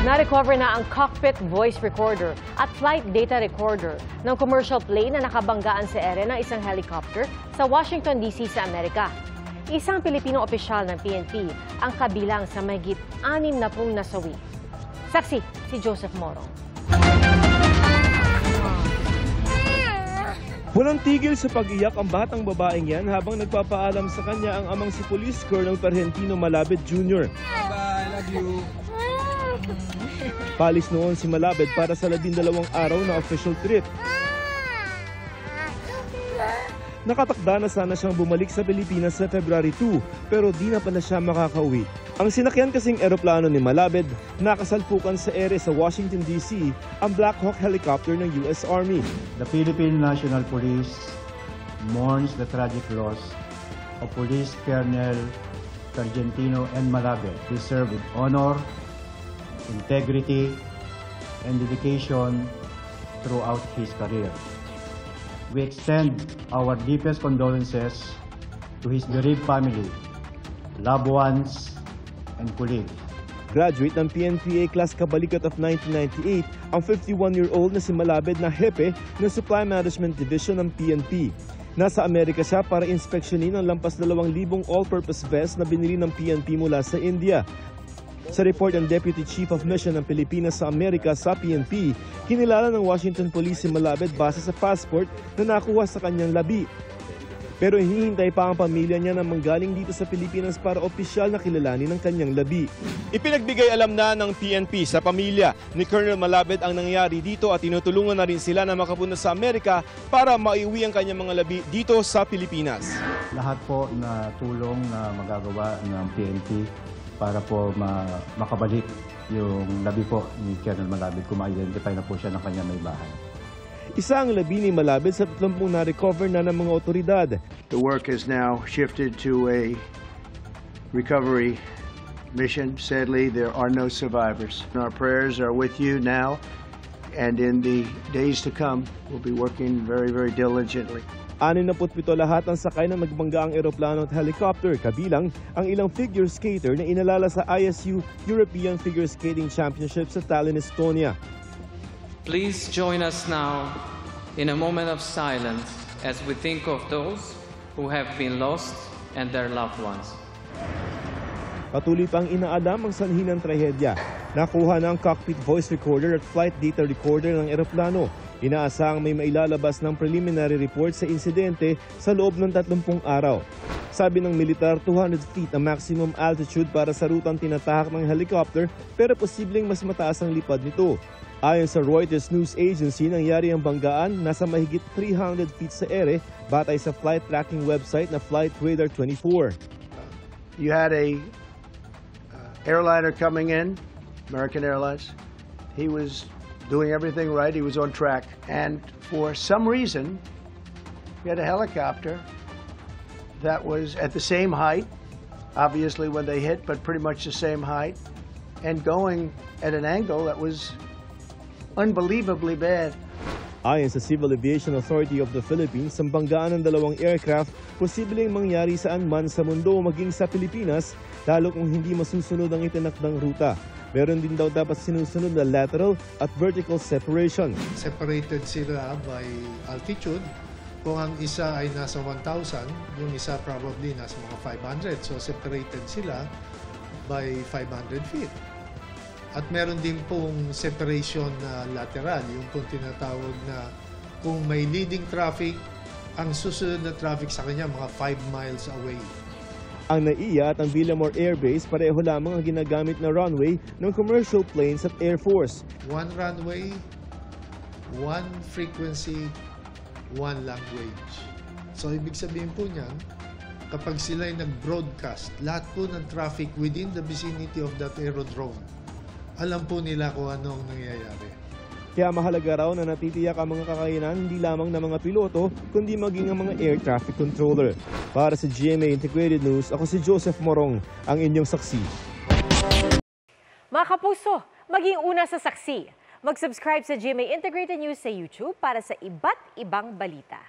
Na-recover na ang cockpit voice recorder at flight data recorder ng commercial plane na nakabanggaan sa ere ng isang helicopter sa Washington, D.C. sa Amerika. Isang Pilipino opisyal ng PNP ang kabilang sa mahigit 60 nasawi. Saksi si Joseph Morong. Walang tigil sa pag-iyak ang batang babaeng yan habang nagpapaalam sa kanya ang amang si Police Colonel Pergentino Malabed Jr. I love you. Palis noon si Malabed para sa 12 araw na official trip. Nakatakda na sana siyang bumalik sa Pilipinas sa February 2 pero di na pala siya makakauwi. Ang sinakyan kasing eroplano ni Malabed nakasalpukan sa ere sa Washington, D.C. ang Black Hawk helicopter ng U.S. Army. The Philippine National Police mourns the tragic loss of Police Colonel Pergentino N. Malabed. He served with honor, integrity, and dedication throughout his career. We extend our deepest condolences to his bereaved family, loved ones, and colleagues. Graduate ng PNPA Class Kabalikat of 1998, ang 51-year-old na si Malabed na hepe ng Supply Management Division ng PNP. Nasa Amerika siya para inspeksyonin ang lampas 2,000 all-purpose vest na binili ng PNP mula sa India. Sa report ng Deputy Chief of Mission ng Pilipinas sa Amerika sa PNP, kinilala ng Washington Police si Malabed base sa passport na nakuha sa kanyang labi. Pero hinihintay pa ang pamilya niya na manggaling dito sa Pilipinas para opisyal na kilalanin ang kanyang labi. Ipinagbigay alam na ng PNP sa pamilya ni Colonel Malabed ang nangyari dito at tinutulungan na rin sila na makapunta sa Amerika para maiuwi ang kanyang mga labi dito sa Pilipinas. Lahat po na tulong na magagawa ng PNP para po makabalik yung labi po ni Colonel Malabed kung ma-identify na po siya ng kanya may bahay. Isa ang labi ni Malabed sa 30 na-recover na ng mga otoridad. The work has now shifted to a recovery mission. Sadly, there are no survivors. Our prayers are with you now, and in the days to come, we'll be working very, very diligently. 67 lahat ang sakay na nagbangga ang eroplano at helicopter, kabilang ang ilang figure skater na inalala sa ISU European Figure Skating Championship sa Tallinn, Estonia. Please join us now in a moment of silence as we think of those who have been lost and their loved ones. Patuloy pang inaalam ang sanhi ng trahedya. Nakuha na ang cockpit voice recorder at flight data recorder ng eroplano. Inaasahang may mailalabas ng preliminary report sa insidente sa loob ng 30 araw. Sabi ng militar, 200 feet ang maximum altitude para sa rutang tinatahak ng helicopter pero posibleng mas mataas ang lipad nito. Ayon sa Reuters News Agency, nangyari ang banggaan nasa mahigit 300 feet sa ere batay sa flight tracking website na Flight Radar 24. You had a airliner coming in, American Airlines. He was doing everything right. He was on track. And for some reason, we had a helicopter that was at the same height, obviously when they hit, but pretty much the same height, and going at an angle that was unbelievably bad. Ayon sa Civil Aviation Authority of the Philippines, ang banggaan ng dalawang aircraft posibleng mangyari saan man sa mundo maging sa Pilipinas, lalo kung hindi masusunod ang itinakdang ruta. Meron din daw dapat sinusunod na lateral at vertical separation. Separated sila by altitude. Kung ang isa ay nasa 1,000, yung isa probably nasa mga 500. So separated sila by 500 feet. At meron din pong separation na lateral, yung pong tinatawag na kung may leading traffic, ang susunod na traffic sa kanya mga 5 miles away. Ang NAIA at ang Villamor Air Base pareho lamang ang ginagamit na runway ng commercial planes at Air Force. One runway, one frequency, one language. So ibig sabihin po niyan, kapag sila ay nag-broadcast, lahat po ng traffic within the vicinity of that aerodrome, alam po nila kung anong nangyayari. Kaya mahalaga raw na natitiyak ang mga kakayanan hindi lamang ng mga piloto, kundi maging ang mga air traffic controller. Para sa GMA Integrated News, ako si Joseph Morong, ang inyong saksi. Mga kapuso, maging una sa saksi. Mag-subscribe sa GMA Integrated News sa YouTube para sa iba't ibang balita.